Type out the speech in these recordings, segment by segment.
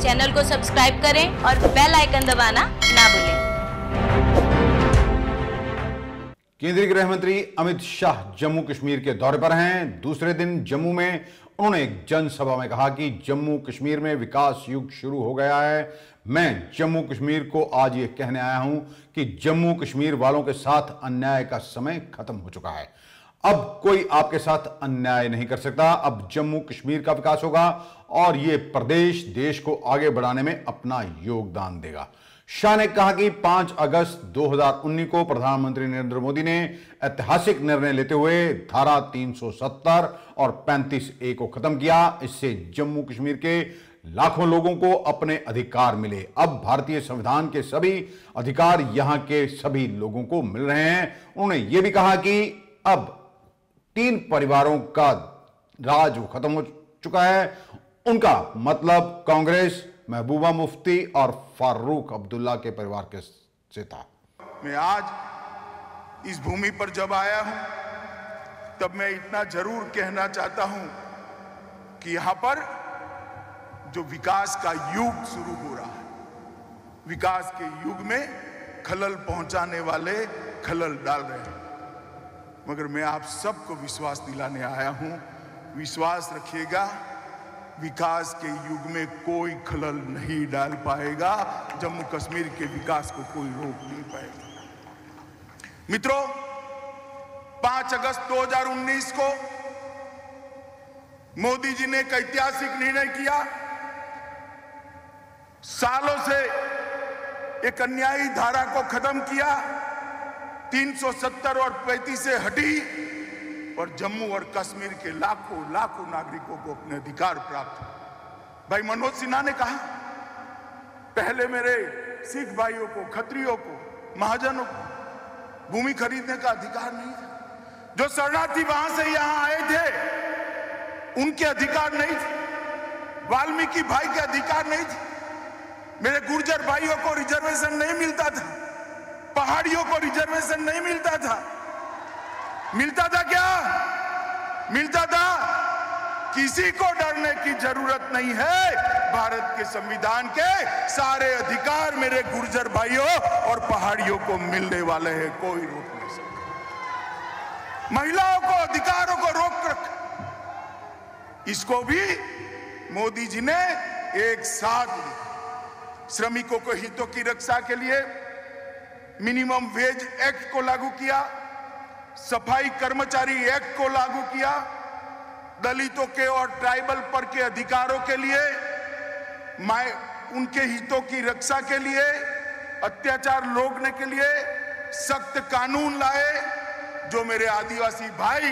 Channel को subscribe करें और बेल आइकन दबाना ना भूलें। केंद्रीय गृह मंत्री अमित शाह जम्मू कश्मीर के दौरे पर हैं। दूसरे दिन जम्मू में उन्होंने एक जनसभा में कहा कि जम्मू कश्मीर में विकास युग शुरू हो गया है। मैं जम्मू कश्मीर को आज ये कहने आया हूं कि जम्मू कश्मीर वालों के साथ अन्याय का समय खत्म हो चुका है। अब कोई आपके साथ अन्याय नहीं कर सकता। अब जम्मू कश्मीर का विकास होगा और ये प्रदेश देश को आगे बढ़ाने में अपना योगदान देगा। शाह ने कहा कि 5 अगस्त 2019 को प्रधानमंत्री नरेंद्र मोदी ने ऐतिहासिक निर्णय लेते हुए धारा 370 और 35A को खत्म किया। इससे जम्मू कश्मीर के लाखों लोगों को अपने अधिकार मिले। अब भारतीय संविधान के सभी अधिकार यहां के सभी लोगों को मिल रहे हैं। उन्होंने यह भी कहा कि अब 3 परिवारों का राज खत्म हो चुका है। उनका मतलब कांग्रेस, महबूबा मुफ्ती और फारूक अब्दुल्ला के परिवार के से था। मैं आज इस भूमि पर जब आया हूं तब मैं इतना जरूर कहना चाहता हूं कि यहां पर जो विकास का युग शुरू हो रहा है, विकास के युग में खलल पहुंचाने वाले खलल डाल रहे हैं, मगर मैं आप सबको विश्वास दिलाने आया हूं, विश्वास रखिएगा, विकास के युग में कोई खलल नहीं डाल पाएगा। जम्मू कश्मीर के विकास को कोई रोक नहीं पाएगा। मित्रों, 5 अगस्त 2019 को मोदी जी ने एक ऐतिहासिक निर्णय किया। सालों से एक अन्यायी धारा को खत्म किया, 370 और 35 से हटी और जम्मू और कश्मीर के लाखों लाखों नागरिकों को अपने अधिकार प्राप्त हुए। भाई मनोज सिन्हा ने कहा, पहले मेरे सिख भाइयों को, खत्रियों को, महाजनों को भूमि खरीदने का अधिकार नहीं था। जो शरणार्थी वहां से यहां आए थे उनके अधिकार नहीं थे। वाल्मीकि भाई के अधिकार नहीं थे। मेरे गुर्जर भाइयों को रिजर्वेशन नहीं मिलता था। पहाड़ियों को रिजर्वेशन नहीं मिलता था। मिलता था क्या? मिलता था। किसी को डरने की जरूरत नहीं है। भारत के संविधान के सारे अधिकार मेरे गुर्जर भाइयों और पहाड़ियों को मिलने वाले हैं, कोई रोक नहीं सकता। महिलाओं को, अधिकारों को रोक रखा, इसको भी मोदी जी ने एक साथ लिया। श्रमिकों को हितों की रक्षा के लिए मिनिमम वेज एक्ट को लागू किया, सफाई कर्मचारी एक्ट को लागू किया, दलितों के और ट्राइबल पर के अधिकारों के लिए, उनके हितों की रक्षा के लिए, अत्याचार रोकने के लिए सख्त कानून लाए। जो मेरे आदिवासी भाई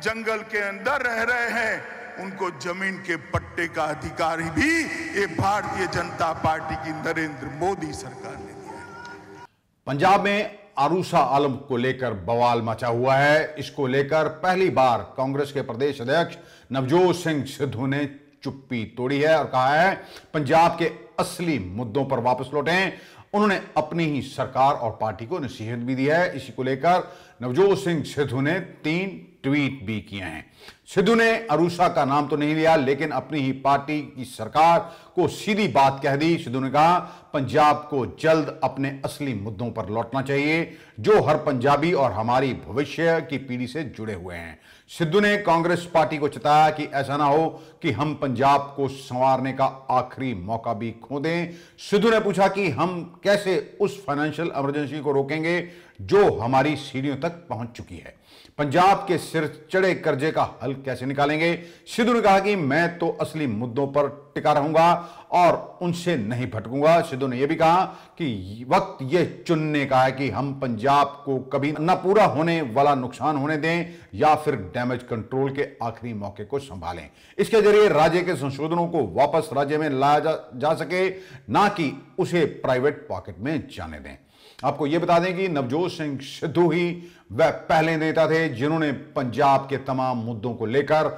जंगल के अंदर रह रहे हैं उनको जमीन के पट्टे का अधिकार भी ये भारतीय जनता पार्टी की नरेंद्र मोदी सरकार ने दिया है। पंजाब में आरूसा आलम को लेकर बवाल मचा हुआ है। इसको लेकर पहली बार कांग्रेस के प्रदेश अध्यक्ष नवजोत सिंह सिद्धू ने चुप्पी तोड़ी है और कहा है पंजाब के असली मुद्दों पर वापस लौटें। उन्होंने अपनी ही सरकार और पार्टी को नसीहत भी दी है। इसी को लेकर नवजोत सिंह सिद्धू ने 3 ट्वीट भी किए हैं। सिद्धू ने अरूसा का नाम तो नहीं लिया, लेकिन अपनी ही पार्टी की सरकार को सीधी बात कह दी। सिद्धू ने कहा पंजाब को जल्द अपने असली मुद्दों पर लौटना चाहिए जो हर पंजाबी और हमारी भविष्य की पीढ़ी से जुड़े हुए हैं। सिद्धू ने कांग्रेस पार्टी को चेताया कि ऐसा ना हो कि हम पंजाब को संवारने का आखिरी मौका भी खो दें। सिद्धू ने पूछा कि हम कैसे उस फाइनेंशियल इमरजेंसी को रोकेंगे जो हमारी सीढ़ियों तक पहुंच चुकी है। पंजाब के सिर चढ़े कर्जे का हल कैसे निकालेंगे। सिद्धू ने कहा कि मैं तो असली मुद्दों पर टिका रहूंगा और उनसे नहीं भटकूंगा। सिद्धू ने यह भी कहा कि वक्त यह चुनने का है कि हम पंजाब को कभी न पूरा होने वाला नुकसान होने दें या फिर डैमेज कंट्रोल के आखिरी मौके को संभालें। इसके जरिए राज्य के संशोधनों को वापस राज्य में लाया जा सके, ना कि उसे प्राइवेट पॉकेट में जाने दें। आपको यह बता दें कि नवजोत सिंह सिद्धू ही वह पहले नेता थे जिन्होंने पंजाब के तमाम मुद्दों को लेकर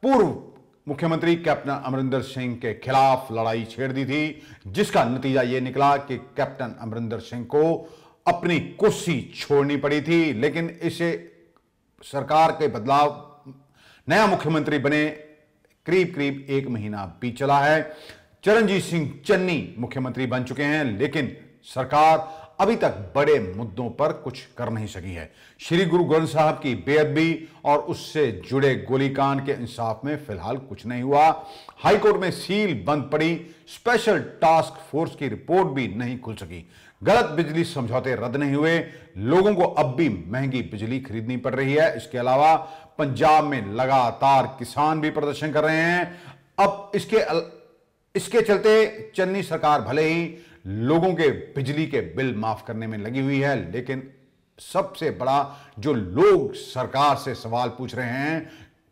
पूर्व मुख्यमंत्री कैप्टन अमरिंदर सिंह के खिलाफ लड़ाई छेड़ दी थी, जिसका नतीजा यह निकला कि कैप्टन अमरिंदर सिंह को अपनी कुर्सी छोड़नी पड़ी थी। लेकिन इसे सरकार के बदलाव, नया मुख्यमंत्री बने करीब करीब 1 महीना बीत चला है। चरणजीत सिंह चन्नी मुख्यमंत्री बन चुके हैं, लेकिन सरकार अभी तक बड़े मुद्दों पर कुछ कर नहीं सकी है। श्री गुरु ग्रंथ साहब की बेअदबी और उससे जुड़े गोलीकांड के इंसाफ में फिलहाल कुछ नहीं हुआ। हाईकोर्ट में सील बंद पड़ी। स्पेशल टास्क फोर्स की रिपोर्ट भी नहीं खुल सकी। गलत बिजली समझौते रद्द नहीं हुए। लोगों को अब भी महंगी बिजली खरीदनी पड़ रही है। इसके अलावा पंजाब में लगातार किसान भी प्रदर्शन कर रहे हैं। अब इसके चलते चन्नी सरकार भले ही लोगों के बिजली के बिल माफ करने में लगी हुई है, लेकिन सबसे बड़ा जो लोग सरकार से सवाल पूछ रहे हैं,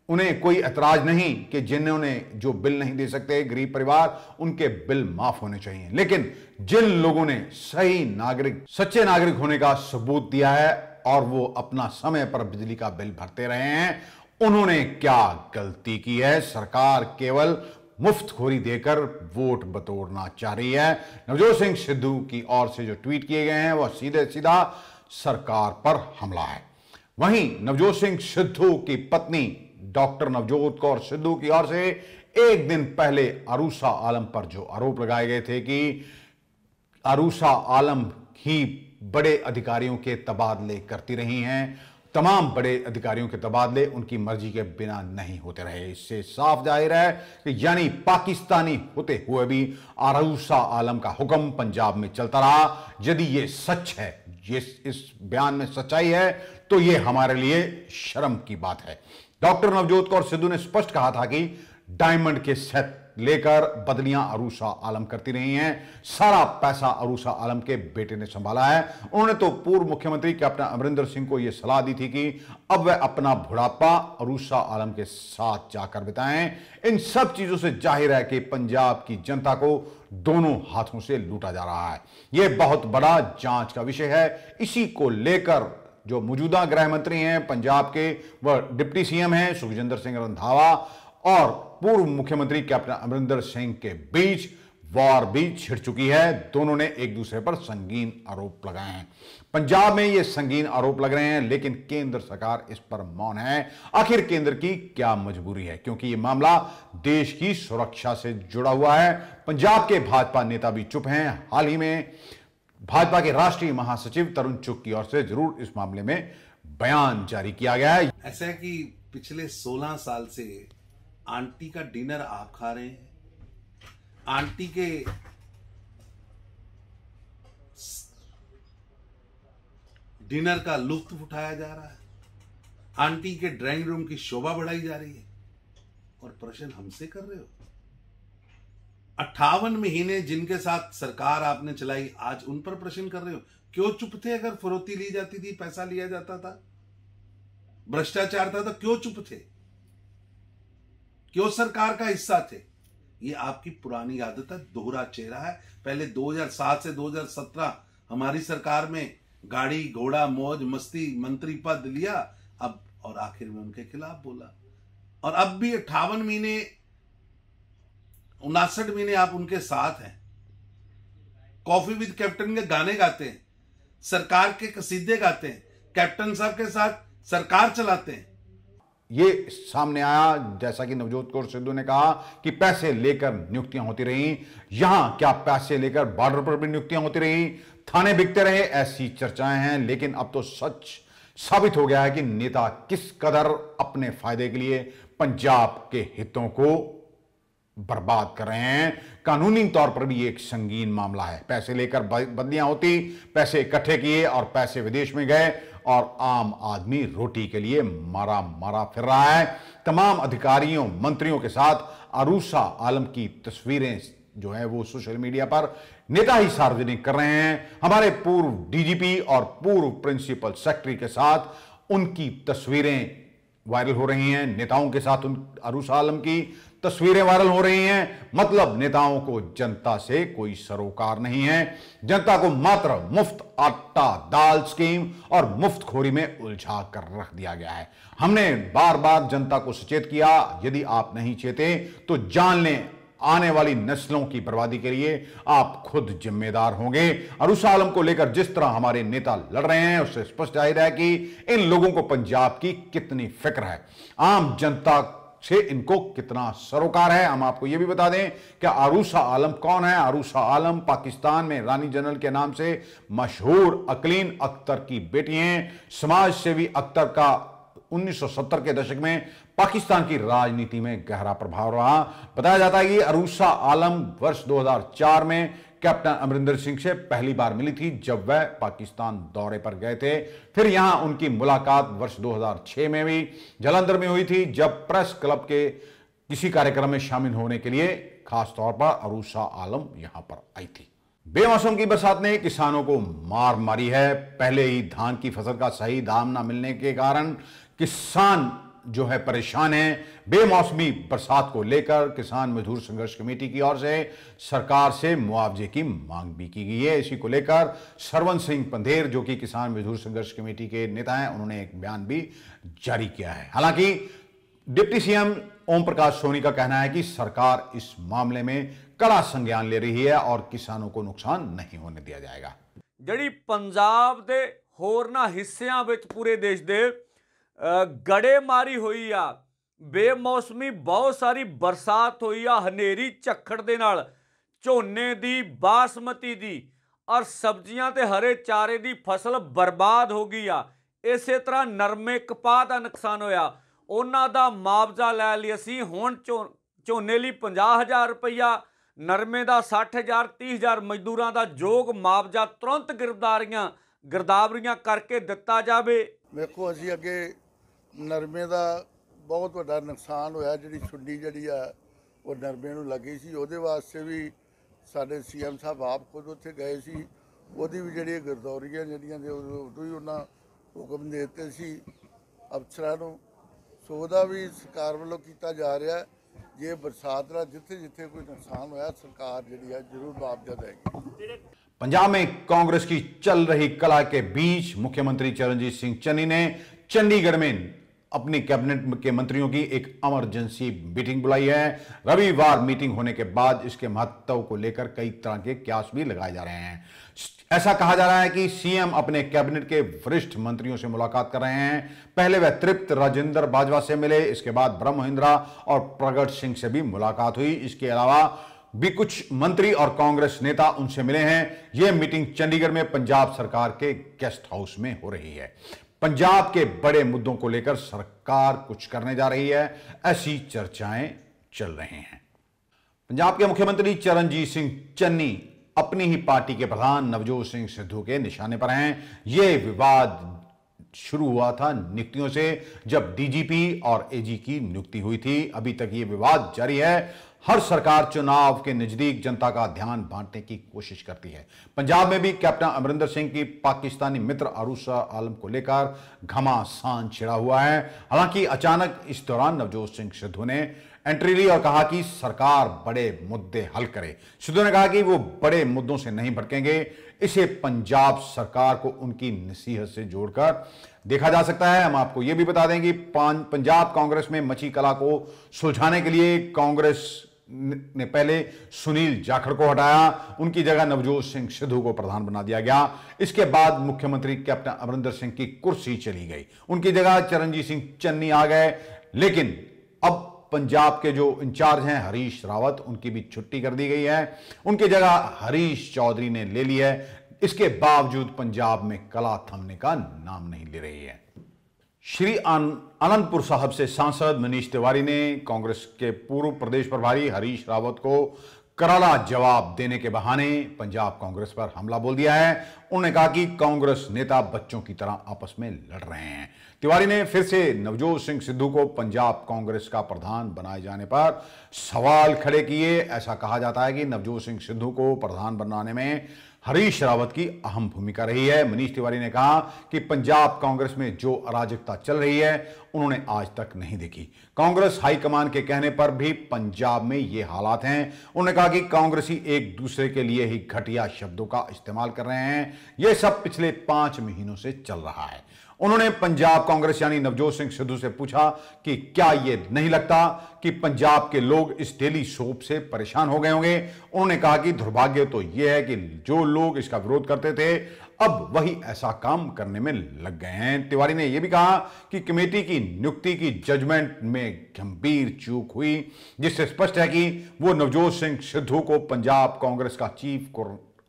उन्हें कोई ऐतराज नहीं कि जिन्होंने जो बिल नहीं दे सकते गरीब परिवार, उनके बिल माफ होने चाहिए। लेकिन जिन लोगों ने सही नागरिक, सच्चे नागरिक होने का सबूत दिया है और वो अपना समय पर बिजली का बिल भरते रहे हैं, उन्होंने क्या गलती की है? सरकार केवल मुफ्तखोरी देकर वोट बटोरना चाह रही है। नवजोत सिंह सिद्धू की ओर से जो ट्वीट किए गए हैं वह सीधे सीधा सरकार पर हमला है। वहीं नवजोत सिंह सिद्धू की पत्नी डॉक्टर नवजोत कौर सिद्धू की ओर से एक दिन पहले अरूसा आलम पर जो आरोप लगाए गए थे कि अरूसा आलम ही बड़े अधिकारियों के तबादले करती रही हैं, तमाम बड़े अधिकारियों के तबादले उनकी मर्जी के बिना नहीं होते रहे। इससे साफ जाहिर है कि यानी पाकिस्तानी होते हुए भी अरूसा आलम का हुक्म पंजाब में चलता रहा। यदि ये सच है, ये इस बयान में सच्चाई है, तो ये हमारे लिए शर्म की बात है। डॉक्टर नवजोत कौर सिद्धू ने स्पष्ट कहा था कि डायमंड के सेट लेकर बदलियां अरूसा आलम करती रही हैं। सारा पैसा अरूसा आलम के बेटे ने संभाला है। उन्होंने तो पूर्व मुख्यमंत्री कैप्टन अमरिंदर सिंह को यह सलाह दी थी कि अब वह अपना बुढ़ापा अरूसा आलम के साथ जाकर बिताएं। इन सब चीजों से जाहिर है कि पंजाब की जनता को दोनों हाथों से लूटा जा रहा है। यह बहुत बड़ा जांच का विषय है। इसी को लेकर जो मौजूदा गृह मंत्री हैं पंजाब के, वह डिप्टी सीएम हैं सुखजिंदर सिंह रंधावा, और पूर्व मुख्यमंत्री कैप्टन अमरिंदर सिंह के बीच वॉर भी छिड़ चुकी है। दोनों ने एक दूसरे पर संगीन आरोप लगाए हैं। पंजाब में ये संगीन आरोप लग रहे हैं, लेकिन केंद्र सरकार इस पर मौन है। आखिर केंद्र की क्या मजबूरी है? क्योंकि यह मामला देश की सुरक्षा से जुड़ा हुआ है। पंजाब के भाजपा नेता भी चुप हैं। हाल ही में भाजपा के राष्ट्रीय महासचिव तरुण चुग की ओर से जरूर इस मामले में बयान जारी किया गया है। ऐसा है कि पिछले 16 साल से आंटी का डिनर आप खा रहे हैं, आंटी के डिनर का लुत्फ उठाया जा रहा है, आंटी के ड्राइंग रूम की शोभा बढ़ाई जा रही है, और प्रश्न हमसे कर रहे हो। 58 महीने जिनके साथ सरकार आपने चलाई, आज उन पर प्रश्न कर रहे हो। क्यों चुप थे? अगर फरोती ली जाती थी, पैसा लिया जाता था, भ्रष्टाचार था, तो क्यों चुप थे? क्यों सरकार का हिस्सा थे? ये आपकी पुरानी आदत है, दोहरा चेहरा है। पहले 2007 से 2017 हमारी सरकार में गाड़ी घोड़ा मौज मस्ती मंत्री पद लिया, अब और आखिर में उनके खिलाफ बोला, और अब भी 58 महीने 59 महीने आप उनके साथ हैं। कॉफी विद कैप्टन के गाने गाते हैं, सरकार के कसीदे गाते हैं, कैप्टन साहब के साथ सरकार चलाते हैं। ये सामने आया, जैसा कि नवजोत कौर सिद्धू ने कहा कि पैसे लेकर नियुक्तियां होती रही। यहां क्या पैसे लेकर बॉर्डर पर भी नियुक्तियां होती रही, थाने बिकते रहे, ऐसी चर्चाएं हैं। लेकिन अब तो सच साबित हो गया है कि नेता किस कदर अपने फायदे के लिए पंजाब के हितों को बर्बाद कर रहे हैं। कानूनी तौर पर भी एक संगीन मामला है। पैसे लेकर बदलियां होती, पैसे इकट्ठे किए और पैसे विदेश में गए, और आम आदमी रोटी के लिए मारा मारा फिर रहा है। तमाम अधिकारियों मंत्रियों के साथ अरूसा आलम की तस्वीरें जो है वो सोशल मीडिया पर नेता ही सार्वजनिक कर रहे हैं। हमारे पूर्व डीजीपी और पूर्व प्रिंसिपल सेक्रेटरी के साथ उनकी तस्वीरें वायरल हो रही हैं। नेताओं के साथ अरूसा आलम की तस्वीरें वायरल हो रही हैं। मतलब नेताओं को जनता से कोई सरोकार नहीं है। जनता को मात्र मुफ्त आटा दाल स्कीम और मुफ्तखोरी में उलझा कर रख दिया गया है। हमने बार बार जनता को सचेत किया, यदि आप नहीं चेते तो जान लें, आने वाली नस्लों की बर्बादी के लिए आप खुद जिम्मेदार होंगे। अरूसा आलम को लेकर जिस तरह हमारे नेता लड़ रहे हैं, उससे स्पष्ट जाहिर है कि इन लोगों को पंजाब की कितनी फिक्र है। आम जनता से इनको कितना सरोकार है। हम आपको यह भी बता दें कि अरूसा आलम कौन है। अरूसा आलम पाकिस्तान में रानी जनरल के नाम से मशहूर अकलीन अख्तर की बेटी हैं। समाज सेवी अख्तर का 1970 के दशक में पाकिस्तान की राजनीति में गहरा प्रभाव रहा। बताया जाता है कि अरूसा आलम वर्ष 2004 में कैप्टन अमरिंदर सिंह से पहली बार मिली थी जब वह पाकिस्तान दौरे पर गए थे। फिर यहां उनकी मुलाकात वर्ष 2006 में भी जालंधर में हुई थी जब प्रेस क्लब के किसी कार्यक्रम में शामिल होने के लिए खास तौर पर अरूसा आलम यहां पर आई थी। बेमौसम की बरसात ने किसानों को मार मारी है। पहले ही धान की फसल का सही दाम न मिलने के कारण किसान जो है परेशान है। बेमौसमी बरसात को लेकर किसान मजदूर संघर्ष कमेटी की ओर से सरकार से मुआवजे की मांग भी की गई है। इसी को लेकर सरवन सिंह पंधेर जो कि किसान मजदूर संघर्ष कमेटी के नेता हैं, उन्होंने एक बयान भी जारी किया है। हालांकि डिप्टी सीएम ओम प्रकाश सोनी का कहना है कि सरकार इस मामले में कड़ा संज्ञान ले रही है और किसानों को नुकसान नहीं होने दिया जाएगा। ਜਿਹੜੀ ਪੰਜਾਬ ਦੇ ਹੋਰਨਾਂ ਹਿੱਸਿਆਂ ਵਿੱਚ ਪੂਰੇ ਦੇਸ਼ ਦੇ ਗੜੇਮਾਰੀ ਹੋਈ ਆ, ਬੇਮੌਸਮੀ ਬਹੁਤ ਸਾਰੀ ਬਰਸਾਤ ਹੋਈ ਆ, ਹਨੇਰੀ ਝੱਖੜ ਦੇ ਨਾਲ ਝੋਨੇ ਦੀ, ਬਾਸਮਤੀ ਦੀ ਔਰ ਸਬਜ਼ੀਆਂ ਤੇ ਹਰੇ ਚਾਰੇ ਦੀ ਫਸਲ ਬਰਬਾਦ ਹੋ ਗਈ ਆ। ਇਸੇ ਤਰ੍ਹਾਂ ਨਰਮੇ ਕਪਾਹ ਦਾ ਨੁਕਸਾਨ ਹੋਇਆ, ਉਹਨਾਂ ਦਾ ਮੁਆਵਜ਼ਾ ਲੈ ਲਈ ਅਸੀਂ। ਹੁਣ ਝੋਨੇ ਲਈ 50,000 ਰੁਪਈਆ, ਨਰਮੇ ਦਾ 60,000 30,000 ਮਜ਼ਦੂਰਾਂ ਦਾ ਯੋਗ ਮੁਆਵਜ਼ਾ ਤੁਰੰਤ ਗਿਰਦਾਵਰੀਆਂ ਕਰਕੇ ਦਿੱਤਾ ਜਾਵੇ। ਵੇਖੋ ਅਸੀਂ ਅੱਗੇ ਨਰਮੇ ਦਾ ਬਹੁਤ ਵੱਡਾ ਨੁਕਸਾਨ ਹੋਇਆ, ਜਿਹੜੀ ਸੁੰਡੀ ਜਿਹੜੀ ਆ ਉਹ ਨਰਮੇ ਨੂੰ ਲੱਗੀ ਸੀ, ਉਹਦੇ ਵਾਸਤੇ ਵੀ ਸਾਡੇ ਸੀਐਮ ਸਾਹਿਬ ਆਪ ਖੁਦ ਉੱਥੇ ਗਏ ਸੀ। ਉਹਦੀ ਵੀ ਜਿਹੜੀ ਗਿਰਦੌਰੀਆਂ ਜਿਹੜੀਆਂ ਦੇ ਉਦੋਂ ਹੀ ਉਹਨਾਂ ਹੁਕਮ ਦੇ ਦਿੱਤੇ ਸੀ ਅਫਸਰਾਂ ਨੂੰ। ਸੋ ਉਹਦਾ ਵੀ ਸਰਕਾਰ ਵੱਲੋਂ ਕੀਤਾ ਜਾ ਰਿਹਾ। ਜੇ ਬਰਸਾਤ ਦਾ ਜਿੱਥੇ ਜਿੱਥੇ ਕੋਈ ਨੁਕਸਾਨ ਹੋਇਆ ਸਰਕਾਰ ਜਿਹੜੀ ਆ ਜ਼ਰੂਰ ਮੁਆਵਜ਼ਾ देगी। पंजाब में कांग्रेस की चल रही कला के बीच मुख्यमंत्री चरणजीत सिंह चन्नी ने चंडीगढ़ में अपनी कैबिनेट के मंत्रियों की एक इमरजेंसी मीटिंग बुलाई है। रविवार मीटिंग होने के बाद इसके महत्व को लेकर कई तरह के कयास भी लगाए जा रहे हैं। ऐसा कहा जा रहा है कि सीएम अपने कैबिनेट के वरिष्ठ मंत्रियों से मुलाकात कर रहे हैं। पहले वह तृप्त राजेंद्र बाजवा से मिले, इसके बाद ब्रह्म महिंद्रा और प्रगट सिंह से भी मुलाकात हुई। इसके अलावा भी कुछ मंत्री और कांग्रेस नेता उनसे मिले हैं। यह मीटिंग चंडीगढ़ में पंजाब सरकार के गेस्ट हाउस में हो रही है। पंजाब के बड़े मुद्दों को लेकर सरकार कुछ करने जा रही है, ऐसी चर्चाएं चल रही हैं। पंजाब के मुख्यमंत्री चरणजीत सिंह चन्नी अपनी ही पार्टी के प्रधान नवजोत सिंह सिद्धू के निशाने पर हैं। यह विवाद शुरू हुआ था नियुक्तियों से, जब डीजीपी और एजी की नियुक्ति हुई थी। अभी तक यह विवाद जारी है। हर सरकार चुनाव के नजदीक जनता का ध्यान बांटने की कोशिश करती है। पंजाब में भी कैप्टन अमरिंदर सिंह की पाकिस्तानी मित्र अरूसा आलम को लेकर घमासान छिड़ा हुआ है। हालांकि अचानक इस दौरान नवजोत सिंह सिद्धू ने एंट्री ली और कहा कि सरकार बड़े मुद्दे हल करे। सिद्धू ने कहा कि वो बड़े मुद्दों से नहीं भटकेंगे। इसे पंजाब सरकार को उनकी नसीहत से जोड़कर देखा जा सकता है। हम आपको यह भी बता दें कि पंजाब कांग्रेस में मची कला को सुलझाने के लिए कांग्रेस ने पहले सुनील जाखड़ को हटाया, उनकी जगह नवजोत सिंह सिद्धू को प्रधान बना दिया गया। इसके बाद मुख्यमंत्री कैप्टन अमरिंदर सिंह की कुर्सी चली गई, उनकी जगह चरणजीत सिंह चन्नी आ गए। लेकिन अब पंजाब के जो इंचार्ज हैं हरीश रावत, उनकी भी छुट्टी कर दी गई है, उनकी जगह हरीश चौधरी ने ले ली है। इसके बावजूद पंजाब में कला थमने का नाम नहीं ले रही है। श्री आनंदपुर साहब से सांसद मनीष तिवारी ने कांग्रेस के पूर्व प्रदेश प्रभारी हरीश रावत को करारा जवाब देने के बहाने पंजाब कांग्रेस पर हमला बोल दिया है। उन्होंने कहा कि कांग्रेस नेता बच्चों की तरह आपस में लड़ रहे हैं। तिवारी ने फिर से नवजोत सिंह सिद्धू को पंजाब कांग्रेस का प्रधान बनाए जाने पर सवाल खड़े किए। ऐसा कहा जाता है कि नवजोत सिंह सिद्धू को प्रधान बनाने में हरीश रावत की अहम भूमिका रही है। मनीष तिवारी ने कहा कि पंजाब कांग्रेस में जो अराजकता चल रही है उन्होंने आज तक नहीं देखी। कांग्रेस हाईकमान के कहने पर भी पंजाब में ये हालात हैं। उन्होंने कहा कि कांग्रेसी एक दूसरे के लिए ही घटिया शब्दों का इस्तेमाल कर रहे हैं। यह सब पिछले 5 महीनों से चल रहा है। उन्होंने पंजाब कांग्रेस यानी नवजोत सिंह सिद्धू से पूछा कि क्या यह नहीं लगता कि पंजाब के लोग इस डेली सोप से परेशान हो गए होंगे। उन्होंने कहा कि दुर्भाग्य तो यह है कि जो लोग इसका विरोध करते थे अब वही ऐसा काम करने में लग गए हैं। तिवारी ने यह भी कहा कि कमेटी की नियुक्ति की जजमेंट में गंभीर चूक हुई, जिससे स्पष्ट है कि वो नवजोत सिंह सिद्धू को पंजाब कांग्रेस का चीफ को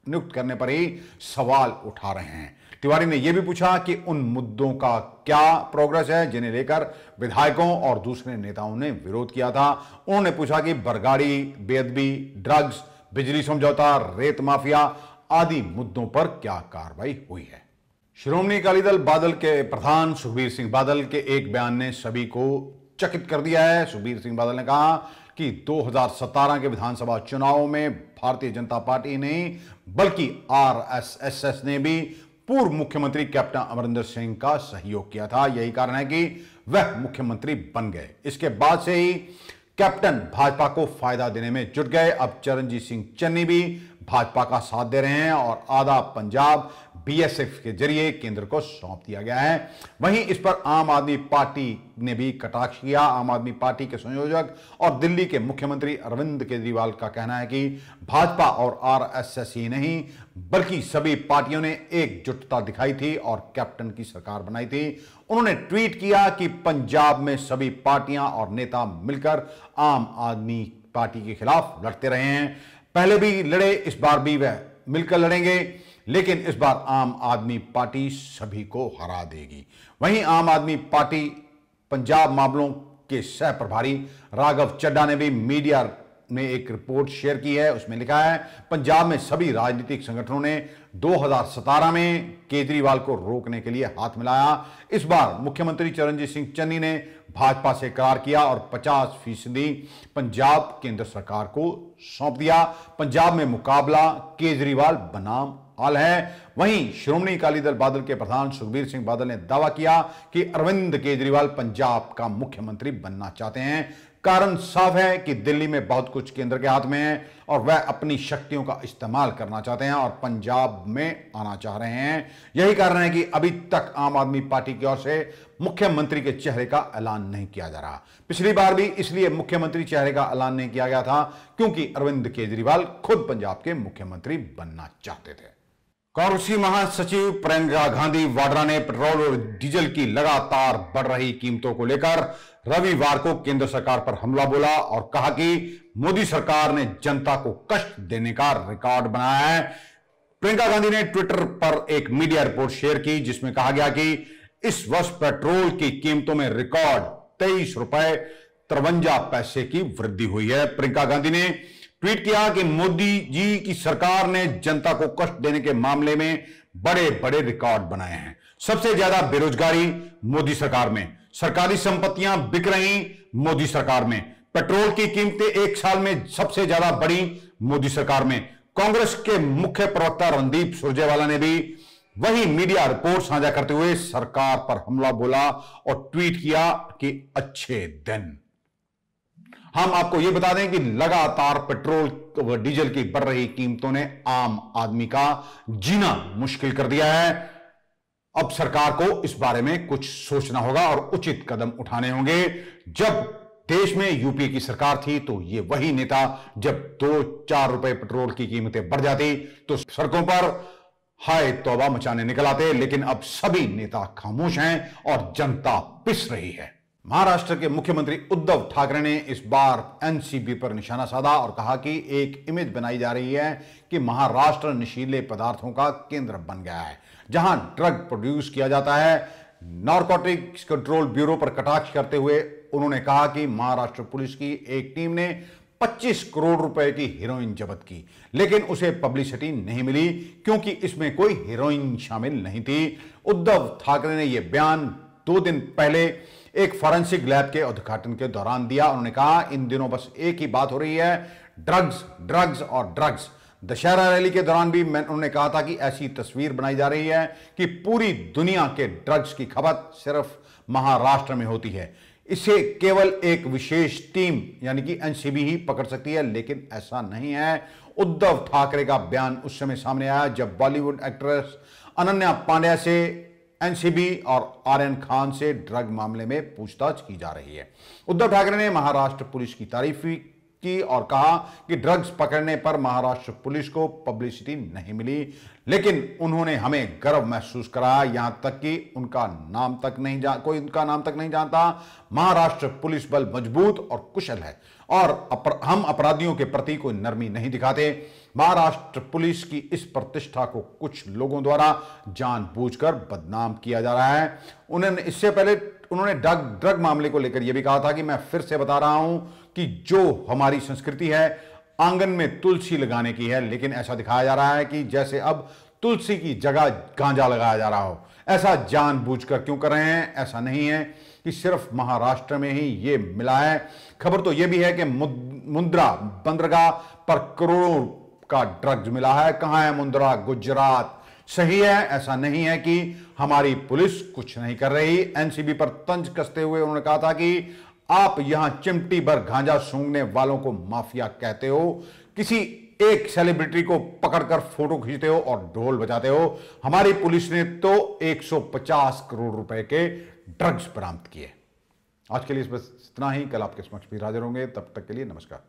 नियुक्त करने पर ही सवाल उठा रहे हैं। तिवारी ने यह भी पूछा कि उन मुद्दों का क्या प्रोग्रेस है जिन्हें लेकर विधायकों और दूसरे नेताओं ने विरोध किया था। उन्होंने पूछा कि बरगाड़ी, बेअदबी, ड्रग्स, बिजली समझौता, रेत माफिया आदि मुद्दों पर क्या कार्रवाई हुई है। श्रोमणी अकाली दल बादल के प्रधान सुखबीर सिंह बादल के एक बयान ने सभी को चकित कर दिया है। सुखबीर सिंह बादल ने कहा कि 2017 के विधानसभा चुनाव में भारतीय जनता पार्टी नहीं बल्कि आरएसएस ने भी पूर्व मुख्यमंत्री कैप्टन अमरिंदर सिंह का सहयोग किया था। यही कारण है कि वह मुख्यमंत्री बन गए। इसके बाद से ही कैप्टन भाजपा को फायदा देने में जुट गए। अब चरणजीत सिंह चन्नी भी भाजपा का साथ दे रहे हैं और आधा पंजाब बीएसएफ के जरिए केंद्र को सौंप दिया गया है। वहीं इस पर आम आदमी पार्टी ने भी कटाक्ष किया। आम आदमी पार्टी के संयोजक और दिल्ली के मुख्यमंत्री अरविंद केजरीवाल का कहना है कि भाजपा और आरएसएस ही नहीं बल्कि सभी पार्टियों ने एकजुटता दिखाई थी और कैप्टन की सरकार बनाई थी। उन्होंने ट्वीट किया कि पंजाब में सभी पार्टियां और नेता मिलकर आम आदमी पार्टी के खिलाफ लड़ते रहे हैं। पहले भी लड़े, इस बार भी वह मिलकर लड़ेंगे, लेकिन इस बार आम आदमी पार्टी सभी को हरा देगी। वहीं आम आदमी पार्टी पंजाब मामलों के सह प्रभारी राघव चड्ढा ने भी मीडिया में एक रिपोर्ट शेयर की है। उसमें लिखा है, पंजाब में सभी राजनीतिक संगठनों ने 2017 में केजरीवाल को रोकने के लिए हाथ मिलाया। इस बार मुख्यमंत्री चरणजीत सिंह चन्नी ने भाजपा से करार किया और 50% पंजाब केंद्र सरकार को सौंप दिया। पंजाब में मुकाबला केजरीवाल बनाम आल है। वहीं श्रोमणी अकाली दल बादल के प्रधान सुखबीर सिंह बादल ने दावा किया कि अरविंद केजरीवाल पंजाब का मुख्यमंत्री बनना चाहते हैं। कारण साफ है कि दिल्ली में बहुत कुछ केंद्र के हाथ में है और वह अपनी शक्तियों का इस्तेमाल करना चाहते हैं और पंजाब में आना चाह रहे हैं। यही कारण है कि अभी तक आम आदमी पार्टी की ओर से मुख्यमंत्री के चेहरे का ऐलान नहीं किया जा रहा। पिछली बार भी इसलिए मुख्यमंत्री चेहरे का ऐलान नहीं किया गया था क्योंकि अरविंद केजरीवाल खुद पंजाब के मुख्यमंत्री बनना चाहते थे। कांग्रेसी महासचिव प्रियंका गांधी वाड्रा ने पेट्रोल और डीजल की लगातार बढ़ रही कीमतों को लेकर रविवार को केंद्र सरकार पर हमला बोला और कहा कि मोदी सरकार ने जनता को कष्ट देने का रिकॉर्ड बनाया है। प्रियंका गांधी ने ट्विटर पर एक मीडिया रिपोर्ट शेयर की जिसमें कहा गया कि इस वर्ष पेट्रोल की कीमतों में रिकॉर्ड 23 रुपए 53 पैसे की वृद्धि हुई है। प्रियंका गांधी ने ट्वीट किया कि मोदी जी की सरकार ने जनता को कष्ट देने के मामले में बड़े बड़े रिकॉर्ड बनाए हैं। सबसे ज्यादा बेरोजगारी मोदी सरकार में, सरकारी संपत्तियां बिक रही मोदी सरकार में, पेट्रोल की कीमतें एक साल में सबसे ज्यादा बढ़ी मोदी सरकार में। कांग्रेस के मुख्य प्रवक्ता रणदीप सुरजेवाला ने भी वही मीडिया रिपोर्ट साझा करते हुए सरकार पर हमला बोला और ट्वीट किया कि अच्छे दिन। हम आपको यह बता दें कि लगातार पेट्रोल व डीजल की बढ़ रही कीमतों ने आम आदमी का जीना मुश्किल कर दिया है। अब सरकार को इस बारे में कुछ सोचना होगा और उचित कदम उठाने होंगे। जब देश में यूपीए की सरकार थी तो ये वही नेता जब 2-4 रुपए पेट्रोल की कीमतें बढ़ जाती तो सड़कों पर हाय तौबा मचाने निकल आते, लेकिन अब सभी नेता खामोश हैं और जनता पिस रही है। महाराष्ट्र के मुख्यमंत्री उद्धव ठाकरे ने इस बार एनसीबी पर निशाना साधा और कहा कि एक इमेज बनाई जा रही है कि महाराष्ट्र नशीले पदार्थों का केंद्र बन गया है जहां ड्रग प्रोड्यूस किया जाता है। नारकोटिक्स कंट्रोल ब्यूरो पर कटाक्ष करते हुए उन्होंने कहा कि महाराष्ट्र पुलिस की एक टीम ने 25 करोड़ रुपए की हेरोइन जब्त की, लेकिन उसे पब्लिसिटी नहीं मिली क्योंकि इसमें कोई हेरोइन शामिल नहीं थी। उद्धव ठाकरे ने यह बयान 2 दिन पहले एक फॉरेंसिक लैब के उद्घाटन के दौरान दिया। उन्होंने कहा, इन दिनों बस एक ही बात हो रही है, ड्रग्स ड्रग्स और ड्रग्स। दशहरा रैली के दौरान भी उन्होंने कहा था कि ऐसी तस्वीर बनाई जा रही है कि पूरी दुनिया के ड्रग्स की खपत सिर्फ महाराष्ट्र में होती है। इसे केवल एक विशेष टीम यानी कि एनसीबी ही पकड़ सकती है, लेकिन ऐसा नहीं है। उद्धव ठाकरे का बयान उस समय सामने आया जब बॉलीवुड एक्ट्रेस अनन्या पांड्या से एनसीबी और आर्यन खान से ड्रग मामले में पूछताछ की जा रही है। उद्धव ठाकरे ने महाराष्ट्र पुलिस की तारीफ की और कहा कि ड्रग्स पकड़ने पर महाराष्ट्र पुलिस को पब्लिसिटी नहीं मिली, लेकिन उन्होंने हमें गर्व महसूस कराया, यहां तक कि कोई उनका नाम तक नहीं जानता। महाराष्ट्र पुलिस बल मजबूत और कुशल है और हम अपराधियों के प्रति कोई नरमी नहीं दिखाते। महाराष्ट्र पुलिस की इस प्रतिष्ठा को कुछ लोगों द्वारा जानबूझकर बदनाम किया जा रहा है। इससे पहले उन्होंने ड्रग मामले को लेकर यह भी कहा था कि मैं फिर से बता रहा हूं कि जो हमारी संस्कृति है आंगन में तुलसी लगाने की है, लेकिन ऐसा दिखाया जा रहा है कि जैसे अब तुलसी की जगह गांजा लगाया जा रहा हो। ऐसा जानबूझकर क्यों कर रहे हैं? ऐसा नहीं है कि सिर्फ महाराष्ट्र में ही ये मिला है। खबर तो यह भी है कि मुंद्रा बंदरगाह पर करोड़ों का ड्रग्स मिला है। कहां है मुंद्रा? गुजरात। सही है, ऐसा नहीं है कि हमारी पुलिस कुछ नहीं कर रही। एनसीबी पर तंज कसते हुए उन्होंने कहा था कि आप यहां चिमटी भर गांजा सूंघने वालों को माफिया कहते हो, किसी एक सेलिब्रिटी को पकड़कर फोटो खींचते हो और ढोल बजाते हो। हमारी पुलिस ने तो 150 करोड़ रुपए के ड्रग्स बरामद किए। आज के लिए बस इतना ही। कल आपके समक्ष भी हाजिर होंगे, तब तक के लिए नमस्कार।